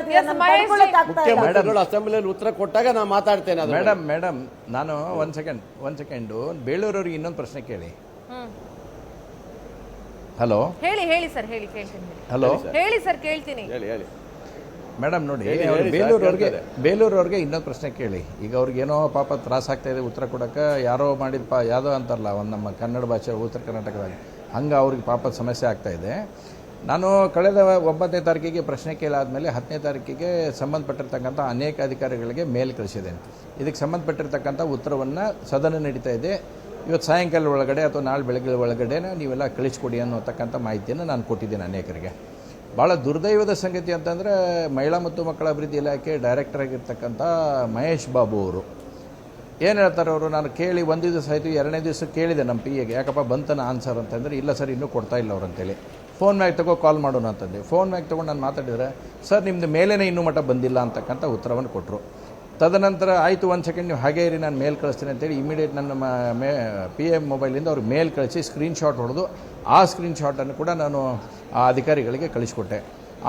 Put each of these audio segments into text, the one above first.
ಮಾತಾಡ್ತೀರಾ? ಮುಖ್ಯಮಂತ್ರಿಗಳು ಅಸೆಂಬ್ಲಿಯಲ್ಲಿ ಉತ್ತರ ಕೊಟ್ಟಾಗ ನಾನು ಮಾತಾಡ್ತೇನೆ. ಮೇಡಮ್ ನಾನು ಒಂದ್ ಸೆಕೆಂಡು ಬೇಳೂರವ್ರಿಗೆ ಇನ್ನೊಂದು ಪ್ರಶ್ನೆ ಕೇಳಿ. ಹಲೋ ಹೇಳಿ ಸರ್, ಕೇಳ್ತೀನಿ. ಹಲೋ ಹೇಳಿ ಸರ್, ಕೇಳ್ತೀನಿ. ಹೇಳಿ ಮೇಡಮ್ ನೋಡಿ, ಬೇಲೂರವ್ರಿಗೆ ಇನ್ನೊಂದು ಪ್ರಶ್ನೆ ಕೇಳಿ. ಈಗ ಅವ್ರಿಗೇನೋ ಪಾಪ ತ್ರಾಸ ಆಗ್ತಾ ಇದೆ ಉತ್ತರ ಕೊಡೋಕೆ, ಯಾರೋ ಮಾಡಿದ ಯಾವುದೋ ಅಂತಾರಲ್ಲ ಒಂದು ನಮ್ಮ ಕನ್ನಡ ಭಾಷೆ ಉತ್ತರ ಕರ್ನಾಟಕದಾಗ, ಹಂಗೆ ಅವ್ರಿಗೆ ಪಾಪ ಸಮಸ್ಯೆ ಆಗ್ತಾ ಇದೆ. ನಾನು ಕಳೆದ 9ನೇ ತಾರೀಕಿಗೆ ಪ್ರಶ್ನೆ ಕೇಳಾದ್ಮೇಲೆ 10ನೇ ತಾರೀಕಿಗೆ ಸಂಬಂಧಪಟ್ಟಿರ್ತಕ್ಕಂಥ ಅನೇಕ ಅಧಿಕಾರಿಗಳಿಗೆ ಮೇಲ್ ಕಳಿಸಿದ್ದೇನೆ. ಇದಕ್ಕೆ ಸಂಬಂಧಪಟ್ಟಿರ್ತಕ್ಕಂಥ ಉತ್ತರವನ್ನು ಸದನ ನಡೀತಾ ಇದೆ, ಇವತ್ತು ಸಾಯಂಕಾಲ ಒಳಗಡೆ ಅಥವಾ ನಾಳೆ ಬೆಳಗ್ಗೆ ಒಳಗಡೆ ನೀವೆಲ್ಲ ಕಳಿಸ್ಕೊಡಿ ಅನ್ನೋತಕ್ಕಂಥ ಮಾಹಿತಿಯನ್ನು ನಾನು ಕೊಟ್ಟಿದ್ದೇನೆ ಅನೇಕರಿಗೆ. ಭಾಳ ದುರ್ದೈವದ ಸಂಗತಿ ಅಂತಂದರೆ ಮಹಿಳಾ ಮತ್ತು ಮಕ್ಕಳ ಅಭಿವೃದ್ಧಿ ಇಲಾಖೆ ಡೈರೆಕ್ಟರ್ ಆಗಿರ್ತಕ್ಕಂಥ ಮಹೇಶ್ ಬಾಬು ಅವರು ಏನು ಹೇಳ್ತಾರೆ, ಅವರು ನಾನು ಕೇಳಿ ಒಂದು ದಿವಸ ಆಯಿತು, 2ನೇ ದಿವಸ ಕೇಳಿದೆ ನಮ್ಮ PA ಗೆ, ಯಾಕಪ್ಪ ಬಂತನ ಆನ್ಸರ್ ಅಂತಂದರೆ, ಇಲ್ಲ ಸರ್ ಇನ್ನೂ ಕೊಡ್ತಾ ಇಲ್ಲ ಅವ್ರು ಅಂತೇಳಿ. ಫೋನ್ ಮ್ಯಾಗ್ ತಗೋ ಕಾಲ್ ಮಾಡೋಣ ಅಂತಂದೆ. ಫೋನ್ ಮ್ಯಾಗ್ ತೊಗೊಂಡು ನಾನು ಮಾತಾಡಿದರೆ, ಸರ್ ನಿಮ್ಮದು ಮೇಲೇ ಇನ್ನೂ ಮಟ್ಟ ಬಂದಿಲ್ಲ ಅಂತಕ್ಕಂಥ ಉತ್ತರವನ್ನು ಕೊಟ್ಟರು. ತದನಂತರ ಆಯಿತು ಒಂದು ಸೆಕೆಂಡ್ ನೀವು ಹಾಗೇ ಇರಿ, ನಾನು ಮೇಲ್ ಕಳಿಸ್ತೀನಿ ಅಂತೇಳಿ ಇಮಿಡಿಯೇಟ್ ನನ್ನ PA ಮೊಬೈಲಿಂದ ಅವ್ರಿಗೆ ಮೇಲ್ ಕಳಿಸಿ ಸ್ಕ್ರೀನ್ಶಾಟ್ ಹೊಡೆದು ಆ ಸ್ಕ್ರೀನ್ಶಾಟನ್ನು ಕೂಡ ನಾನು ಆ ಅಧಿಕಾರಿಗಳಿಗೆ ಕಳಿಸ್ಕೊಟ್ಟೆ.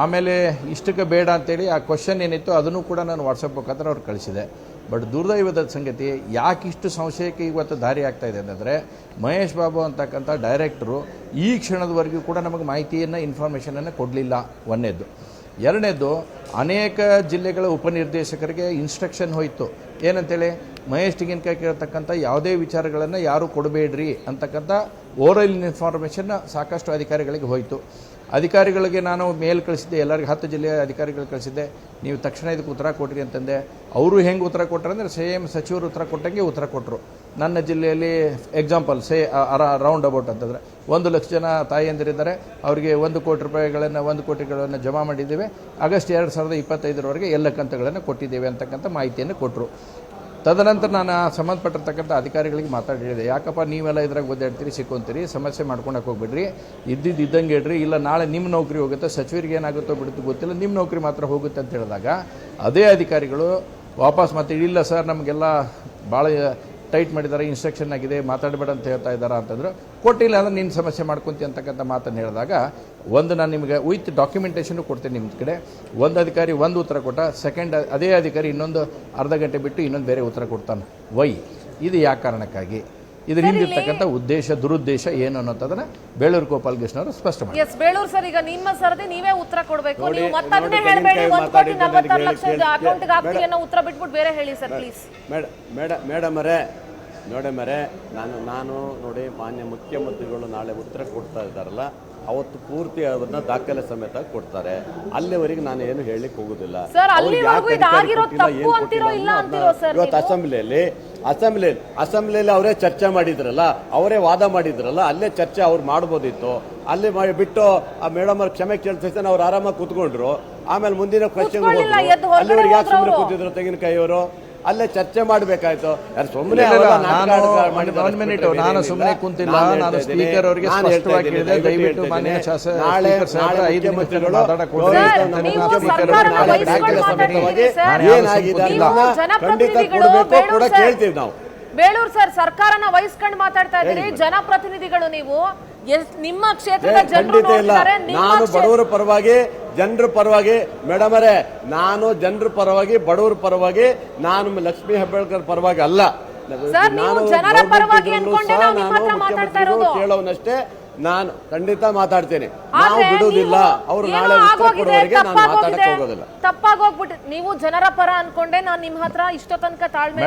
ಆಮೇಲೆ ಇಷ್ಟಕ್ಕೆ ಬೇಡ ಅಂತೇಳಿ ಆ ಕ್ವಶನ್ ಏನಿತ್ತು ಅದನ್ನು ಕೂಡ ನಾನು ವಾಟ್ಸಪ್ ಮುಖಾಂತರ ಅವ್ರಿಗೆ ಕಳಿಸಿದೆ. ಬಟ್ ದುರ್ದೈವದ ಸಂಗತಿ ಯಾಕಿಷ್ಟು ಸಂಶಯಕ್ಕೆ ಇವತ್ತು ದಾರಿ ಆಗ್ತಾ ಇದೆ ಅಂತಂದರೆ, ಮಹೇಶ್ ಬಾಬು ಅಂತಕ್ಕಂಥ ಡೈರೆಕ್ಟರು ಈ ಕ್ಷಣದವರೆಗೂ ಕೂಡ ನಮಗೆ ಮಾಹಿತಿಯನ್ನು ಇನ್ಫಾರ್ಮೇಷನನ್ನು ಕೊಡಲಿಲ್ಲ. ಒಂದನೇದು. ಎರಡನೇದು, ಅನೇಕ ಜಿಲ್ಲೆಗಳ ಉಪನಿರ್ದೇಶಕರಿಗೆ ಇನ್ಸ್ಟ್ರಕ್ಷನ್ ಹೋಯಿತು ಏನಂತೇಳಿ, ಮಹೇಶ್ ತೆಂಗಿನಕಾಯಿ ಕೇಳ್ತಕ್ಕಂಥ ಯಾವುದೇ ವಿಚಾರಗಳನ್ನು ಯಾರೂ ಕೊಡಬೇಡ್ರಿ ಅಂತಕ್ಕಂಥ ಓರಲ್ ಇನ್ಫಾರ್ಮೇಷನ್ ಸಾಕಷ್ಟು ಅಧಿಕಾರಿಗಳಿಗೆ ಹೋಯಿತು. ಅಧಿಕಾರಿಗಳಿಗೆ ನಾನು ಮೇಲ್ ಕಳಿಸಿದ್ದೆ, ಎಲ್ಲರಿಗೆ 10 ಜಿಲ್ಲೆಯ ಅಧಿಕಾರಿಗಳು ಕಳಿಸಿದ್ದೆ, ನೀವು ತಕ್ಷಣ ಇದಕ್ಕೆ ಉತ್ತರ ಕೊಡ್ರಿ ಅಂತಂದೆ. ಅವರು ಹೆಂಗೆ ಉತ್ತರ ಕೊಟ್ಟರು ಅಂದರೆ ಸೇಮ್ ಸಚಿವರು ಉತ್ತರ ಕೊಟ್ಟಂಗೆ ಉತ್ತರ ಕೊಟ್ಟರು. ನನ್ನ ಜಿಲ್ಲೆಯಲ್ಲಿ ಎಕ್ಸಾಂಪಲ್ ರೌಂಡ್ ಅಬೌಟ್ ಅಂತಂದರೆ 1 ಲಕ್ಷ ಜನ ತಾಯಿಯಂದಿರಿದ್ದಾರೆ, ಅವರಿಗೆ 1 ಕೋಟಿಗಳನ್ನು ಜಮಾ ಮಾಡಿದ್ದೇವೆ, ಆಗಸ್ಟ್ 2025 ಎಲ್ಲ ಕಂತುಗಳನ್ನು ಕೊಟ್ಟಿದ್ದೇವೆ ಅಂತಕ್ಕಂಥ ಮಾಹಿತಿಯನ್ನು ಕೊಟ್ಟರು. ತದನಂತರ ನಾನು ಸಂಬಂಧಪಟ್ಟಿರ್ತಕ್ಕಂಥ ಅಧಿಕಾರಿಗಳಿಗೆ ಮಾತಾಡಿದೆ, ಯಾಕಪ್ಪ ನೀವೆಲ್ಲ ಇದ್ರಾಗ ಒದ್ದಾಡ್ತೀರಿ, ಸಿಕ್ಕೊಂತೀರಿ, ಸಮಸ್ಯೆ ಮಾಡ್ಕೊಳಕ್ಕೆ ಹೋಗ್ಬಿಡ್ರಿ, ಇದ್ದಂಗೆ ಇಡ್ರಿ, ಇಲ್ಲ ನಾಳೆ ನಿಮ್ಮ ನೌಕರಿ ಹೋಗುತ್ತೆ, ಸಚಿವರಿಗೆ ಏನಾಗುತ್ತೋ ಬಿಡುತ್ತೋ ಗೊತ್ತಿಲ್ಲ, ನಿಮ್ಮ ನೌಕರಿ ಮಾತ್ರ ಹೋಗುತ್ತೆ ಅಂತ ಹೇಳಿದಾಗ ಅದೇ ಅಧಿಕಾರಿಗಳು ವಾಪಸ್ ಮತ್ತೆ ಇಲ್ಲ ಸರ್ ನಮಗೆಲ್ಲ ಭಾಳ ಟೈಟ್ ಮಾಡಿದ್ದಾರೆ, ಇನ್ಸ್ಟ್ರಕ್ಷನ್ ಆಗಿದೆ, ಮಾತಾಡಬೇಡ ಅಂತ ಹೇಳ್ತಾ ಇದ್ದಾರೆ ಅಂತಂದ್ರೆ, ಕೊಟ್ಟಿಲ್ಲ ಅಂದರೆ ನಿನ್ನ ಸಮಸ್ಯೆ ಮಾಡ್ಕೊಂತಿ ಅಂತಕ್ಕಂಥ ಮಾತನ್ನು ಹೇಳಿದಾಗ, ಒಂದು ನಾನು ನಿಮಗೆ ವಿತ್ ಡಾಕ್ಯುಮೆಂಟೇಷನ್ ಕೊಡ್ತೇನೆ ನಿಮ್ಮ ಕಡೆ. ಒಂದು ಅಧಿಕಾರಿ ಒಂದು ಉತ್ತರ ಕೊಟ್ಟ, ಸೆಕೆಂಡ್ ಅದೇ ಅಧಿಕಾರಿ ಇನ್ನೊಂದು ಅರ್ಧ ಗಂಟೆ ಬಿಟ್ಟು ಇನ್ನೊಂದು ಬೇರೆ ಉತ್ತರ ಕೊಡ್ತಾನೆ. ಇದು ಯಾವ ಕಾರಣಕ್ಕಾಗಿ, ಇದ್ರ ಹಿಂದಿರ್ತಕ್ಕಂಥ ಉದ್ದೇಶ ದುರುದ್ದೇಶ ಏನು ಅನ್ನೋದನ್ನ ಬೇಳೂರು ಗೋಪಾಲ್ ಕೃಷ್ಣ ಅವರು ಸ್ಪಷ್ಟ ಮಾಡಿ. ಎಸ್ ಬೇಳೂರು ಸರ್, ಈಗ ನಿಮ್ಮ ಸರದಿ ನೀವೇ ಉತ್ತರ ಕೊಡಬೇಕು, ನೀವು ಮತ್ತದನ್ನೇ ಹೇಳಬೇಡಿ. 1,46 ಲಕ್ಷ ಅಕೌಂಟ್ಗೆ ಹಾಕ್ತೀವಿ ಅನ್ನೋ ಉತ್ತರ ಬಿಟ್ಬಿಟ್ಟು ಬೇರೆ ಹೇಳಿ ಸರ್ ಪ್ಲೀಸ್. ಮೇಡಮ್ ಅವರೇ, ನಾನು ನೋಡಿ, ಮಾನ್ಯ ಮುಖ್ಯಮಂತ್ರಿಗಳು ನಾಳೆ ಉತ್ತರ ಕೊಡ್ತಾ ಇದ್ದಾರಲ್ಲ, ಅವತ್ತು ಪೂರ್ತಿ ಅದನ್ನ ದಾಖಲೆ ಸಮೇತ ಕೊಡ್ತಾರೆ. ಅಲ್ಲಿವರೆಗೆ ನಾನು ಏನು ಹೇಳಲಿಕ್ಕೆ ಹೋಗುದಿಲ್ಲ. ಇವತ್ತು ಅಸೆಂಬ್ಲಿಯಲ್ಲಿ ಅವರೇ ಚರ್ಚೆ ಮಾಡಿದ್ರಲ್ಲ, ಅವರೇ ವಾದ ಮಾಡಿದ್ರಲ್ಲ, ಅಲ್ಲೇ ಚರ್ಚೆ ಅವ್ರು ಮಾಡ್ಬೋದಿತ್ತು. ಅಲ್ಲಿ ಬಿಟ್ಟು ಆ ಮೇಡಮ್ ಅವ್ರ ಕ್ಷಮೆ ಕೇಳ್ತೇನೆ, ಅವ್ರು ಆರಾಮಾಗಿ ಕೂತ್ಕೊಂಡ್ರು. ಆಮೇಲೆ ಮುಂದಿನ ಕ್ವಶನ್ ಅಲ್ಲಿವರೆಗೆ ಯಾಕೆ ಸುಮ್ಮನೆ ಕೂತಿದ್ರು ತೆಂಗಿನಕಾಯಿ ಅವರು? ಅಲ್ಲೇ ಚರ್ಚೆ ಮಾಡಬೇಕಾಯ್ತು. ಸುಮ್ಮನೆ ನಾನು ಸುಮ್ಮನೆ ಕುಂತಿಲ್ಲ, ನಾನು ಸ್ಪೀಕರ್ ಅವರಿಗೆ ಸ್ಪಷ್ಟವಾಗಿ ಹೇಳಿದೆ, ದಯವಿಟ್ಟು ಮಾನ್ಯ ಕೇಳ್ತೀವಿ ನಾವು. ಬೇಳೂರು ಸರ್, ಸರ್ಕಾರನ ವಹಿಸ್ಕೊಂಡು ಮಾತಾಡ್ತಾ ಇದ್ದೀರಿ, ಜನಪ್ರತಿನಿಧಿಗಳು ನೀವು, ನಿಮ್ಮ ಕ್ಷೇತ್ರದ ಜನರು ನೋಡ್ತಾರೆ. ನಾನು ಬಡವರ ಪರವಾಗಿ, ಜನರ ಪರವಾಗಿ ಮೇಡಮ್ ಅವರೇ, ನಾನು ಜನರ ಪರವಾಗಿ, ಬಡವರ ಪರವಾಗಿ, ನಾನು ಲಕ್ಷ್ಮೀ ಹೆಬ್ಬಾಳ್ಕರ್ ಪರವಾಗಿ ಅಲ್ಲ. ಕೇಳೋನಷ್ಟೇ ನಾನು ಖಂಡಿತ ಮಾತಾಡ್ತೇನೆ. ನಾವು ಬಿಡುವುದಿಲ್ಲ, ಅವರು ನಾಳೆ ಉತ್ತರ ಕೊಡುವವರೆಗೆ ನಾನು ಮಾತಾಡಕ್ಕೆ ಹೋಗೋದಿಲ್ಲ. ತಪ್ಪಾಗೋಗ್ಬಿಟ್ಟು ನೀವು ಜನರ ಪರ ಅನ್ಕೊಂಡೆ ನಾನು ನಿಮ್ಮ ಹತ್ರ ಇಷ್ಟೋ ತನಕ ತಾಳ್ಮೆ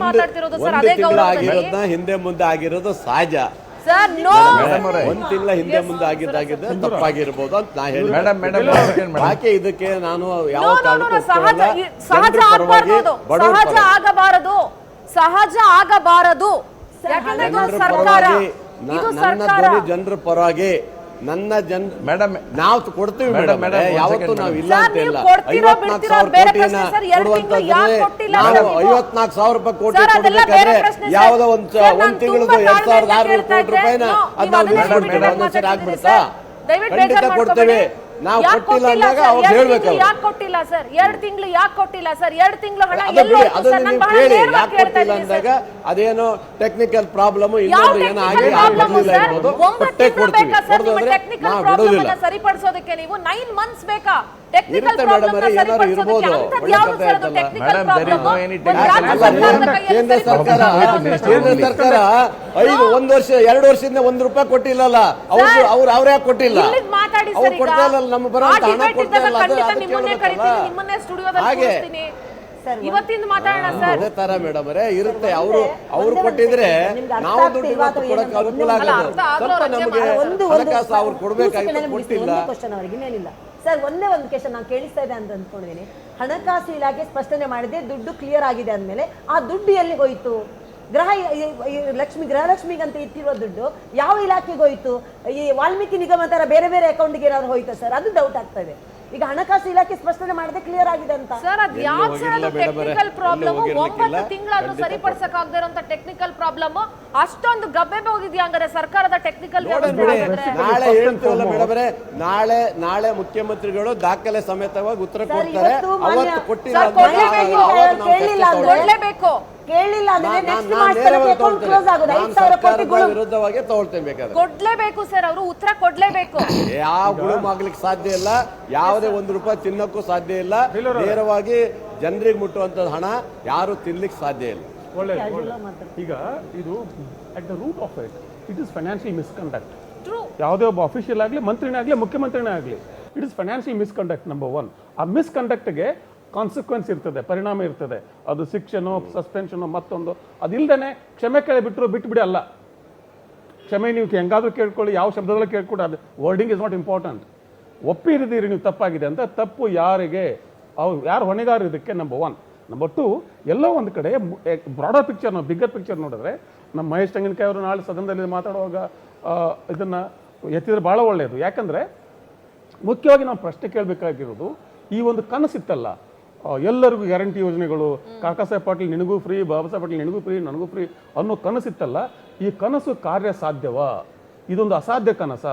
ಮಾತಾಡ್ತಿರೋದು ಸರ್. ಅದೇ ಆಗಿರೋದನ್ನ ಹಿಂದೆ ಮುಂದೆ ಆಗಿರೋದು ಸಹಜ ಸರ್. ಒಂದ್ ತಿಂಗಳ ಹಿಂದೆ ಮುಂದೆ ಆಗಿದ್ದಾಗಿದ್ದ ತಪ್ಪಾಗಿರ್ಬೋದು ಅಂತ ನಾ ಹೇಳಿ. ಯಾಕೆ ಇದಕ್ಕೆ ನಾನು ಯಾವ ಸಹಜ ಆಗಬಾರದು. ಸರ್ಕಾರ ಜನರ ಪರವಾಗಿ ಮೇಡಮ್ ನಾವು ಕೊಡ್ತೀವಿ ಮೇಡಮ್, ಯಾವತ್ತೂ ನಾವು ಇಲ್ಲ ಅಂತ ಇಲ್ಲ. 54,000 ಕೋಟಿನ ನಾವು 54,000 ಕೋಟಿ ಕೊಡ್ಬೇಕಾದ್ರೆ ಯಾವ್ದೋ ಒಂದ್ ತಿಂಗಳದು 2,600 ಕೋಟಿ ರೂಪಾಯಿನ ಅದ್ ಆಗ್ಬಿಡ್ತಾ? ಖಂಡಿತ ಕೊಡ್ತೇವೆ. ನಾವು ಕೊಟ್ಟಿಲ್ಲ ಅಂದಾಗ ಅವ್ರು ಹೇಳ್ಬೇಕು. ಯಾಕೆ ಕೊಟ್ಟಿಲ್ಲ ಸರ್? 2 ತಿಂಗಳು ಯಾಕೆ ಕೊಟ್ಟಿಲ್ಲ ಸರ್? 2 ತಿಂಗಳು ಹಣ ಅದನ್ನ ನೀವು ಕೇಳಿ. ಯಾಕೆ ಕೊಟ್ಟಿಲ್ಲ ಅಂದಾಗ ಅದೇನೋ ಟೆಕ್ನಿಕಲ್ ಪ್ರಾಬ್ಲಮ್, ಇನ್ನೊಂದು ಏನೋ ಆಗಿ ಬರ್ಲಿಲ್ಲ ಇರ್ಬೋದು, ಕೊಟ್ಟೆ ಕೊಡ್ತೀವಿ. ಟೆಕ್ನಿಕಲ್ ಪ್ರಾಬ್ಲಮ್ ಅನ್ನ ಸರಿಪಡಿಸೋದಕ್ಕೆ ನೀವು 9 ಮಂತ್ಸ್ ಬೇಕಾ? Technical ಇರುತ್ತೆ problem ಮೇಡಮ್ ನ ಏನಾದ್ರು ಇರ್ಬೋದು ಅಂಥದ್ದು ಒಳ್ಳೆ ಯಾವ್ದು ಕಥೆ ಸರ್ ಅದು ಆಯ್ತಲ್ಲ. technical Madam, there is problem? no any ಒಂದು ರಾಜ್ಯ technical ಸರ್ಕಾರದ problem. ಕೈಯಲ್ಲಿ ಕೇಂದ್ರ ಸರ್ಕಾರ ಸರಿಪಡಿಸೋದು ಒಂದು ವರ್ಷ 2 ವರ್ಷದಿಂದ ₹1 ಕೊಟ್ಟಿಲ್ಲಲ್ಲ ಅವ್ರು ಯಾಕೆ ಕೊಟ್ಟಿಲ್ಲ ಇಲ್ಲಿಗ್ ಮಾತಾಡಿ ಅವ್ರು ಸರ್ ಕೊಡ್ತಾ ಇಲ್ಲ ನಮ್ಮ ಬರುವಂತ ಹಣ ಕೊಡ್ತಾ ಇಲ್ಲ ಖಂಡಿತ ಅದು ನಿಮ್ಮನ್ನೇ ಕರಿತೀನಿ ನಿಮ್ಮನ್ನೇ ಸ್ಟುಡಿಯೋದಲ್ಲಿ ಹಾಗೆ. ಕೂರಿಸ್ತೀನಿ ಇವತ್ತಿಂದ ಮಾತಾಡೋಣ ಸರ್ ಅದೇ ತರ ಮೇಡಮ್ ಇರುತ್ತೆ ಅವ್ರು ಕೊಟ್ಟಿದ್ರೆ ನಾವು ದುಡ್ಡು ಇವತ್ತು ಕೊಡಕ್ಕೆ ಅನುಕೂಲ ಆಗೋದು ಸ್ವಲ್ಪ ನಮಗೆ ಹಣಕಾಸು ಅವ್ರು ಕೊಡ್ಬೇಕಾಗಿತ್ತು ಕೊಟ್ಟಿಲ್ಲ ಕ್ವಶನ್ ಅವ್ರಿಗೆ ಇನ್ನೇನಿಲ್ಲ ಸರ್ ಒಂದೇ ಒಂದು ಕ್ವಶನ್ ನಾನು ಕೇಳಿಸ್ತಾ ಇದೆ ಅಂತ ಅಂದ್ಕೊಂಡಿದ್ದೀನಿ. ಹಣಕಾಸು ಇಲಾಖೆ ಸ್ಪಷ್ಟನೆ ಮಾಡಿದೆ ದುಡ್ಡು ಕ್ಲಿಯರ್ ಆಗಿದೆ ಅಂದ್ಮೇಲೆ ಆ ದುಡ್ಡು ಎಲ್ಲಿ ಹೋಯ್ತು? ಗೃಹಲಕ್ಷ್ಮಿಗಂತ ಇಟ್ಟಿರುವ ದುಡ್ಡು ಯಾವ ಇಲಾಖೆಗೆ ಹೋಯ್ತು? ಈ ವಾಲ್ಮೀಕಿ ನಿಗಮ ತರ ಬೇರೆ ಬೇರೆ ಅಕೌಂಟ್ಗೆ ಏನಾದ್ರು ಹೋಯ್ತಾ ಸರ್? ಅದು ಡೌಟ್ ಆಗ್ತಾ ಇದೆ. ಈಗ ಹಣಕಾಸು ಇಲಾಖೆ ಸ್ಪಷ್ಟನೆ ಮಾಡಿದೆ ಕ್ಲಿಯರ್ ಆಗಿದೆ ಅಂತ. ಸರ್ ಅದು ಯಾಕೆ ಸರ್ ಅದು ಟೆಕ್ನಿಕಲ್ ಪ್ರಾಬ್ಲಮ್ 9 ತಿಂಗಳಾದ್ರೂ ಸರಿಪಡಿಸಕ್ ಆಗದೆ ಇರೋಂತ ಟೆಕ್ನಿಕಲ್ ಪ್ರಾಬ್ಲಮ್ ಅಷ್ಟೊಂದು ಗಬ್ಬೆ ಹೋಗಿದ್ಯಾ ಹಂಗಾರೆ ಸರ್ಕಾರದ ಟೆಕ್ನಿಕಲ್ ನಾಳೆ ಹೇಳ್ತೀವಲ್ಲ ಮೇಡಮ್ ನಾಳೆ ಮುಖ್ಯಮಂತ್ರಿಗಳು ದಾಖಲೆ ಸಮೇತವಾಗಿ ಉತ್ತರ ಕೊಡ್ತಾರೆ ಅವತ್ತು ಕೊಟ್ಟಿಲ್ಲ ಕೊಡ್ಲೇಬೇಕು ಕೇಳಿಲ್ಲ ಅಂದ್ರೆ ನೆಕ್ಸ್ಟ್ ಮಾಸ್ಟರ್ ಅಕೌಂಟ್ ಕ್ಲೋಸ್ ಆಗೋದು 5000 ಕೋಟಿಗಳು ವಿರುದ್ಧವಾಗಿ ತಗೊಳ್ತೇನೆ ಬೇಕಾದ್ರೆ ಕೊಡ್ಲೇಬೇಕು ಸರ್ ಅವರು ಉತ್ತರ ಕೊಡ್ಲೇಬೇಕು ಯಾವ ಗುಳುಮ್ ಆಗ್ಲಿಕ್ಕೆ ಸಾಧ್ಯ ಇಲ್ಲ ಯಾವುದೇ ₹1 ತಿನ್ನಕ್ಕೂ ಸಾಧ್ಯ ಇಲ್ಲ ನೇರವಾಗಿ ಜನರಿಗೆ ಮುಟ್ಟುವಂತ ಹಣ ಯಾರು ತಿನ್ಲಿಕ್ಕೆ ಸಾಧ್ಯ ಇಲ್ಲ ಈಗ ಇದು at the root of it is financial misconduct true ಯಾವುದೇ ಒಬ್ಬ ಅಫಿಷಿಯಲ್ ಆಗಲಿ ಮಂತ್ರಿನೇ ಆಗಲಿ ಮುಖ್ಯಮಂತ್ರಿನೇ ಆಗಲಿ it is financial misconduct number 1 ಆ ಮಿಸ್ಕಂಡಕ್ಟ್ಗೆ ಕಾನ್ಸಿಕ್ವೆನ್ಸ್ ಇರ್ತದೆ ಪರಿಣಾಮ ಇರ್ತದೆ ಅದು ಶಿಕ್ಷೆನೋ ಸಸ್ಪೆನ್ಷನೋ ಮತ್ತೊಂದು ಅದಿಲ್ಲದೇ ಕ್ಷಮೆ ಕೇಳಿಬಿಟ್ರು ಬಿಟ್ಬಿಡಿ ಅಲ್ಲ ಕ್ಷಮೆ ನೀವು ಹೆಂಗಾದ್ರೂ ಕೇಳ್ಕೊಳ್ಳಿ ಯಾವ ಶಬ್ದದಲ್ಲೂ ಕೇಳ್ಕೊಡಿ ಅದು ವರ್ಡಿಂಗ್ ಇಸ್ ನಾಟ್ ಇಂಪಾರ್ಟೆಂಟ್ ಒಪ್ಪಿರಿದ್ದೀರಿ ನೀವು ತಪ್ಪಾಗಿದೆ ಅಂತ ತಪ್ಪು ಯಾರಿಗೆ ಯಾರು ಹೊಣೆಗಾರ ಇದಕ್ಕೆ ನಂಬರ್ 1 ನಂಬರ್ 2 ಎಲ್ಲೋ ಒಂದು ಕಡೆ ಬ್ರಾಡರ್ ಪಿಕ್ಚರ್ ನಾವು ಬಿಗ್ಗರ್ ಪಿಕ್ಚರ್ ನೋಡಿದ್ರೆ ನಮ್ಮ ಮಹೇಶ್ ತೆಂಗಿನಕಾಯಿ ಅವರು ನಾಳೆ ಸದನದಲ್ಲಿ ಮಾತಾಡುವಾಗ ಇದನ್ನು ಎತ್ತಿದ್ರೆ ಭಾಳ ಒಳ್ಳೆಯದು ಯಾಕಂದರೆ ಮುಖ್ಯವಾಗಿ ನಾವು ಪ್ರಶ್ನೆ ಕೇಳಬೇಕಾಗಿರೋದು ಈ ಒಂದು ಕನಸಿತ್ತಲ್ಲ ಎಲ್ಲರಿಗೂ ಗ್ಯಾರಂಟಿ ಯೋಜನೆಗಳು ಕಾಕಾ ಸಾಹೇಬ್ ಪಾಟೀಲ್ ನಿನಗೂ ಫ್ರೀ ಬಾಬಾ ಸಾಹೇಬ್ ಪಾಟೀಲ್ ನಿನಗೂ ಫ್ರೀ ನನಗೂ ಫ್ರೀ ಅನ್ನೋ ಕನಸಿತ್ತಲ್ಲ ಈ ಕನಸು ಕಾರ್ಯ ಸಾಧ್ಯವಾ ಇದೊಂದು ಅಸಾಧ್ಯ ಕನಸ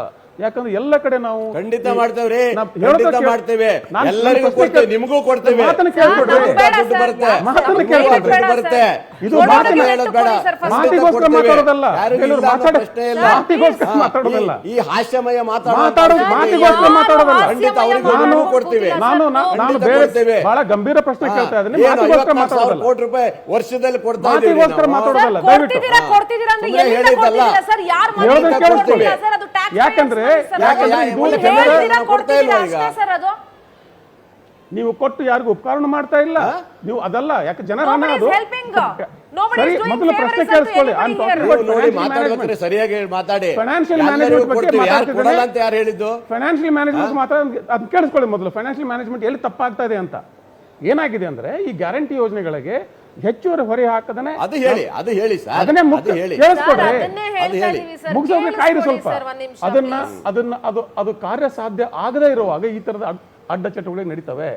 ಯಾಕಂದ್ರೆ ಎಲ್ಲ ಕಡೆ ನಾವು ಖಂಡಿತ ಮಾಡ್ತೇವ್ರಿ ಖಂಡಿತ ಮಾಡ್ತೇವೆ ಎಲ್ಲರಿಗೂ ಕೊಡ್ತೇವೆ ನಿಮಗೂ ಕೊಡ್ತೇವೆ ಮಾತನ್ನ ಕೇಳ್ಕೊಡ್ರಿ ದುಡ್ಡು ಬರುತ್ತೆ ಮಾತನ್ನ ಕೇಳ್ಕೊಡ್ರಿ ದುಡ್ಡು ಬರುತ್ತೆ ಇದು ಮಾತಿನ ಹೇಳೋದು ಬೇಡ ಮಾತಿಗೋಸ್ಕರ ಮಾತಾಡೋದಲ್ಲ ಪ್ರಶ್ನೆ ಇಲ್ಲ ಮಾತಿಗೋಸ್ಕರ ಮಾತಾಡೋದಲ್ಲ ಈ ಹಾಸ್ಯಮಯ ಮಾತಾಡೋದು ಮಾತಿಗೋಸ್ಕರ ಮಾತಾಡೋದಲ್ಲ ಖಂಡಿತ ಅವರಿಗೂ ಕೊಡ್ತೀವಿ ನಾನು ಬೇರೆ ಬಹಳ ಗಂಭೀರ ಪ್ರಶ್ನೆ ಕೇಳ್ತಾ ಇದ್ದೀನಿ ಮಾತಿಗೋಸ್ಕರ ಮಾತಾಡೋದಲ್ಲ ₹50,000 ವರ್ಷದಲ್ಲಿ ಕೊಡ್ತಾ ಇದ್ದೀವಿ ಮಾತಿಗೋಸ್ಕರ ಮಾತಾಡೋದಲ್ಲ ದಯವಿಟ್ಟು ಕೊಡ್ತಿದ್ದೀರಾ ಅಂದ್ರೆ ಎಲ್ಲಿಂದ ಕೊಡ್ತಿದ್ದೀರಾ ಸರ್ ಯಾರು ಹೇಳೋದನ್ನ ಕೇಳಿಸ್ಕೊಳ್ಳಿ ಸರ್ ಅದು ಟ್ಯಾಕ್ಸ್ ಯಾಕಂದ್ರೆ ನೀವು ಕೊಟ್ಟು ಯಾರಿಗೂ ಉಪಕಾರ ಮಾಡ್ತಾ ಇಲ್ಲ ನೀವು ಅದಲ್ಲ ಯಾಕೆ ಜನರ ಹಣ ಅದು ಸರಿ ಮೊದಲು ಪ್ರಶ್ನೆ ಕೇಳಿಸ್ಕೊಳ್ಳಿ ಸರಿಯಾಗಿ ಮಾತಾಡಿ ಫೈನಾನ್ಷಿಯಲ್ ಮ್ಯಾನೇಜ್ಮೆಂಟ್ ಬಗ್ಗೆ ಅಂತ ಯಾರು ಹೇಳಿದ್ದು ಫೈನಾನ್ಷಿಯಲ್ ಮ್ಯಾನೇಜ್ಮೆಂಟ್ ಮಾತ್ರ ಅದು ಕೇಳಿಸ್ಕೊಳ್ಳಿ ಮೊದಲು ಫೈನಾನ್ಷಿಯಲ್ ಮ್ಯಾನೇಜ್ಮೆಂಟ್ ಎಲ್ಲಿ ತಪ್ಪಾಗ್ತಾ ಇದೆ ಅಂತ ಏನಾಗಿದೆ ಅಂದ್ರೆ ಈ ಗ್ಯಾರಂಟಿ ಯೋಜನೆಗಳಿಗೆ ಹೆಚ್ಚುವರಿ ಹೊರೆ ಹಾಕದನೆ ಅದು ಹೇಳಿ ಸರ್ ಅದನ್ನೇ ಮುಖ್ಯ ಕೇಳಿಸ್ಕೊಡ್ರಿ ಮುಗಿಸೋಕೆ ಕಾಯಿರಿ ಸ್ವಲ್ಪ ಅದನ್ನ ಅದು ಕಾರ್ಯ ಸಾಧ್ಯ ಆಗದೇ ಇರುವಾಗ ಈ ತರದ ಅಡ್ಡ ಚಟುವಟಿಕೆ ನಡೀತವೆ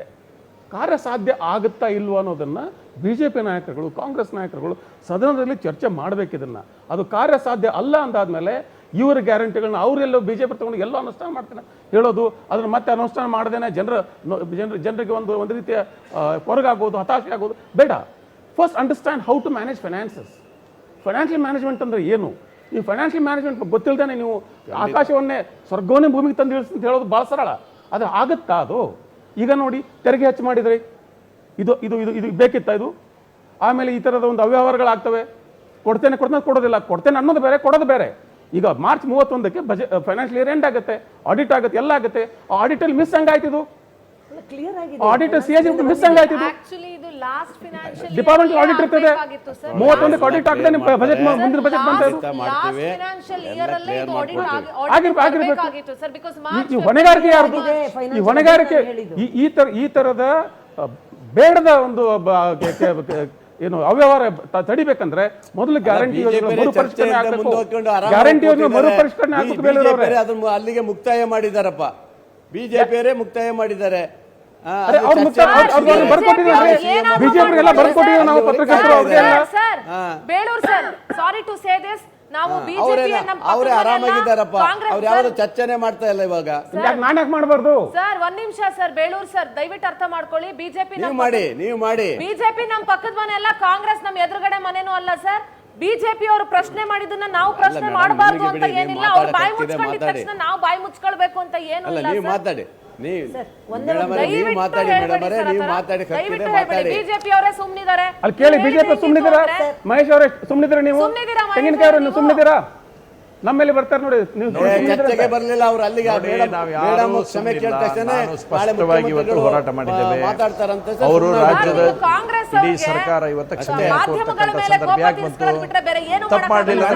ಕಾರ್ಯ ಸಾಧ್ಯ ಆಗುತ್ತಾ ಇಲ್ವಾ ಅನ್ನೋದನ್ನ ಬಿಜೆಪಿ ನಾಯಕರುಗಳು ಕಾಂಗ್ರೆಸ್ ನಾಯಕರುಗಳು ಸದನದಲ್ಲಿ ಚರ್ಚೆ ಮಾಡಬೇಕಿದನ್ನ ಅದು ಕಾರ್ಯ ಸಾಧ್ಯ ಅಲ್ಲ ಅಂದಾದ್ಮೇಲೆ ಇವರ ಗ್ಯಾರಂಟಿಗಳನ್ನ ಅವರೆಲ್ಲೋ ಬಿಜೆಪಿ ತಗೊಂಡು ಎಲ್ಲೋ ಅನುಷ್ಠಾನ ಮಾಡ್ತಾನೆ ಹೇಳೋದು ಅದನ್ನ ಮತ್ತೆ ಅನುಷ್ಠಾನ ಮಾಡದೇನೆ ಜನರಿಗೆ ಒಂದು ರೀತಿಯ ಹೊರಗಾಗೋದು ಹತಾಶೆ ಆಗೋದು ಬೇಡ. First understand how to manage finances. Financial management ಅಂದರೆ ಏನು? ಈ ಫೈನಾನ್ಷಿಯಲ್ ಮ್ಯಾನೇಜ್ಮೆಂಟ್ ಗೊತ್ತಿಲ್ಲದೇ ನೀವು ಆಕಾಶವನ್ನೇ ಸ್ವರ್ಗವನ್ನೇ ಭೂಮಿಗೆ ತಂದು ಇಳಿಸಿ ಅಂತ ಹೇಳೋದು ಭಾಳ ಸರಳ. ಅದು ಆಗುತ್ತಾ? ಅದು ಈಗ ನೋಡಿ ತೆರಿಗೆ ಹೆಚ್ಚು ಮಾಡಿದ್ರಿ, ಇದು ಇದು ಇದು ಇದು ಬೇಕಿತ್ತ ಇದು? ಆಮೇಲೆ ಈ ಥರದ ಒಂದು ಅವ್ಯವಹಾರಗಳಾಗ್ತವೆ. ಕೊಡ್ತೇನೆ ಕೊಡೋದಿಲ್ಲ, ಕೊಡ್ತೇನೆ ಅನ್ನೋದು ಬೇರೆ, ಕೊಡೋದು ಬೇರೆ. ಈಗ ಮಾರ್ಚ್ 31ಕ್ಕೆ ಬಜೆಟ್ ಫೈನಾನ್ಷಿಯಲ್ ಇಯರ್ ಎಂಡ್ ಆಗುತ್ತೆ, ಆಡಿಟ್ ಆಗುತ್ತೆ, ಎಲ್ಲ ಆಗುತ್ತೆ. ಆ ಆಡಿಟಲ್ಲಿ ಮಿಸ್ ಹಂಗಾಯ್ತಿದು, ಆಡಿಟರ್ ಸಿಎಜಿ ಮಿಸ್ ಹಂಗಾಯ್ತಿದು. ಡಿಪಾರ್ಟ್ಮೆಂಟ್ ಆಡಿಟ್ ಇರ್ತದೆ, 31ಕ್ಕೆ ಆಡಿಟ್ ಆಗದೆ ನಿಮ್ಮ ಬಜೆಟ್ ಮುಂದಿನ ಬಜೆಟ್ ಬಂತ ಈ ಹೊಣೆಗಾರಿಕೆ ಯಾರ್ದು? ಈ ಹೊಣೆಗಾರಿಕೆ ಈ ತರದ ಬೇಡದ ಒಂದು ಏನು ಅವ್ಯವಹಾರ ತಡಿಬೇಕಂದ್ರೆ ಮೊದಲು ಗ್ಯಾರಂಟಿ ಯೋಜನೆ ಮರುಪರಿಷ್ಕರಣೆ ಆಗಬೇಕು. ಗ್ಯಾರಂಟಿ ಯೋಜನೆ ಮರುಪರಿಷ್ಕರಣೆ ಆಗಬೇಕು. ಅಲ್ಲಿಗೆ ಮುಕ್ತಾಯ ಮಾಡಿದಾರಪ್ಪ, ಬಿಜೆಪಿಯವರೇ ಮುಕ್ತಾಯ ಮಾಡಿದ್ದಾರೆ. ಬಿಜೆಪಿಗೆಲ್ಲ ಬರ್ಕೊಟ್ಟಿದ್ದೀವಿ ನಾವು ಪತ್ರಕರ್ತರು. Beluru sir, sorry to say this, ನಾವು ಅವರೇ ಆರಾಮಾಗಿದ್ದಾರಪ್ಪ, ಅವ್ರು ಯಾವ್ದು ಚರ್ಚೆನೆ ಮಾಡ್ತಾ ಇಲ್ಲ ಇವಾಗ. ನಾನು ಯಾಕೆ ಮಾಡಬಾರ್ದು ಸರ್? ಒಂದ್ ನಿಮಿಷ ಸರ್, ಬೇಳೂರು ಸರ್ ದಯವಿಟ್ಟು ಅರ್ಥ ಮಾಡ್ಕೊಳ್ಳಿ. ಬಿಜೆಪಿ ನೀವು ಮಾಡಿ ಬಿಜೆಪಿ ನಮ್ ಪಕ್ಕದ ಮನೆ ಅಲ್ಲ, ಕಾಂಗ್ರೆಸ್ ನಮ್ ಎದುರುಗಡೆ ಮನೇನೂ ಅಲ್ಲ ಸರ್. ಬಿಜೆಪಿ ಅವರು ಪ್ರಶ್ನೆ ಮಾಡಿದ್ದನ್ನ ನಾವು ಪ್ರಶ್ನೆ ಮಾಡಬಾರ್ದು ಅಂತ ಏನಿಲ್ಲ. ಅವ್ರು ಬಾಯಿ ಮುಚ್ಕೊಂಡಿದ ತಕ್ಷಣ ನಾವು ಬಾಯಿ ಮುಚ್ಕೊಳ್ಬೇಕು ಅಂತ ಏನು ಇಲ್ಲ. ನೀವು ಮಾತಾಡಿ. ನೀವು ಮಾತಾಡಿ ಮೇಡಮರೇ, ನೀವು ಮಾತಾಡಿ ಕತ್ತಿದೆ ಮಾತಾಡಿ. ಬಿಜೆಪಿ ಅವರೇ ಸುಮ್ನಿದ್ದಾರೆ. ಅಲ್ಲಿ ಕೇಳಿ, ಬಿಜೆಪಿ ಸುಮ್ನಿದ್ದೀರಾ? ಮಹೇಶ್ ಅವರೇ ಸುಮ್ನಿದ್ದೀರಾ? ನೀವು ತೆಂಗಿನಕಾಯಿ ಅವರು ಸುಮ್ನಿದ್ದೀರಾ? ನಮ್ಮೇಲೆ ಬರ್ತಾರೆ ನೋಡಿ. ನೀವು ಚರ್ಚೆಗೆ ಬರಲಿಲ್ಲ ಅವರು ಅಲ್ಲಿಗೆ. ಮೇಡಮ್ ಕ್ಷಮೆ ಕೇಳಿದ ತಕ್ಷಣ ಸ್ಪಷ್ಟವಾಗಿ ಇವತ್ತು ಹೋರಾಟ ಮಾಡಿದ್ದೇವೆ. ಮಾತಾಡ್ತಾರಂತೆ. ಅವರು ರಾಜ್ಯದ ಕಾಂಗ್ರೆಸ್ ಇಡೀ ಸರ್ಕಾರ ಇವತ್ತು ಕ್ಷಮೆ ಮಾಧ್ಯಮಗಳ ಮೇಲೆ ಸಂದರ್ಭ ಯಾಕೆ ಬಂತು? ಬಿಟ್ರೆ ಬೇರೆ ಏನು ತಪ್ಪು ಮಾಡಲಿಲ್ಲ.